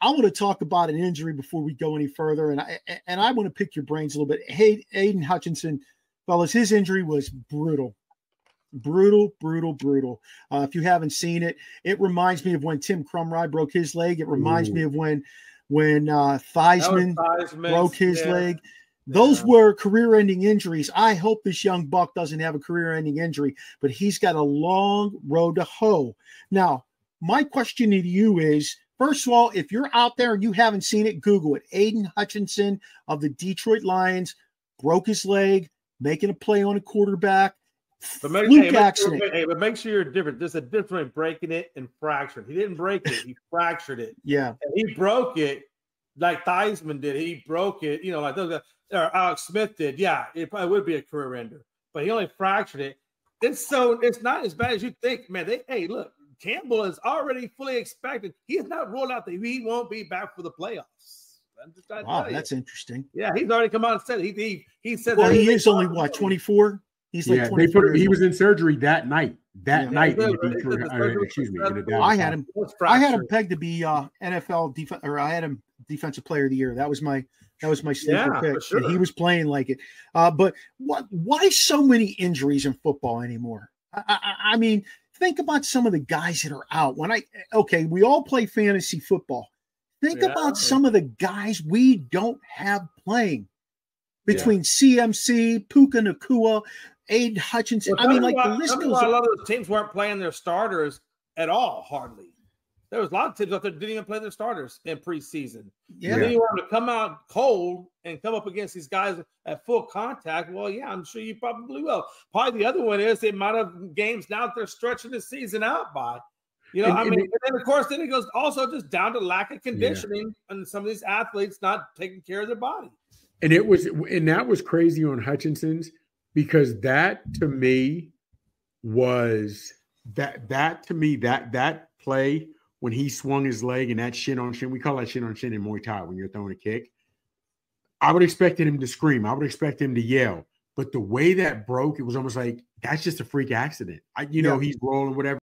I want to talk about an injury before we go any further, and I want to pick your brains a little bit. Hey, Aiden Hutchinson, fellas, his injury was brutal. Brutal. If you haven't seen it, it reminds me of when Tim Crumry broke his leg. It reminds me of when Theismann broke his leg. Those were career-ending injuries. I hope this young buck doesn't have a career-ending injury, but he's got a long road to hoe. Now, my question to you is, first of all, if you're out there and you haven't seen it, Google it. Aiden Hutchinson of the Detroit Lions broke his leg, making a play on a quarterback. But make sure you're different. There's a difference breaking it and fracturing. He didn't break it. He fractured it. Yeah. And he broke it like Theismann did. He broke it, like those or Alex Smith did. Yeah, it probably would be a career ender. But he only fractured it. It's not as bad as you think, man. Look, Campbell is already fully expected. He has not ruled out that he won't be back for the playoffs. Wow, that's interesting. Yeah, he's already come out and said he said that he is only 24. He's like 24. He was in surgery that night. Night in the Detroit, I had him pegged to be NFL defense, or I had him defensive player of the year. That was my sleeper pick. Sure. And he was playing like it. But why so many injuries in football anymore? I mean, think about some of the guys that are out. We all play fantasy football. Think about some of the guys we don't have playing between CMC, Puka Nacua, Aiden Hutchinson. Well, the list goes on. A lot of those teams weren't playing their starters at all, hardly. There was a lot of teams out there that didn't even play their starters in preseason. Yeah. And then you want them to come out cold and come up against these guys at full contact. Well, yeah, I'm sure you probably will. Probably the other one is the amount of games now that they're stretching the season out by. And then of course, it goes also just down to lack of conditioning and some of these athletes not taking care of their body. And that was crazy on Hutchinson's, because that to me was that play when he swung his leg and that shin on shin. We call that shin on shin in Muay Thai when you're throwing a kick. I would expect him to scream. I would expect him to yell. But the way that broke, it was almost like that's just a freak accident. He's rolling, whatever.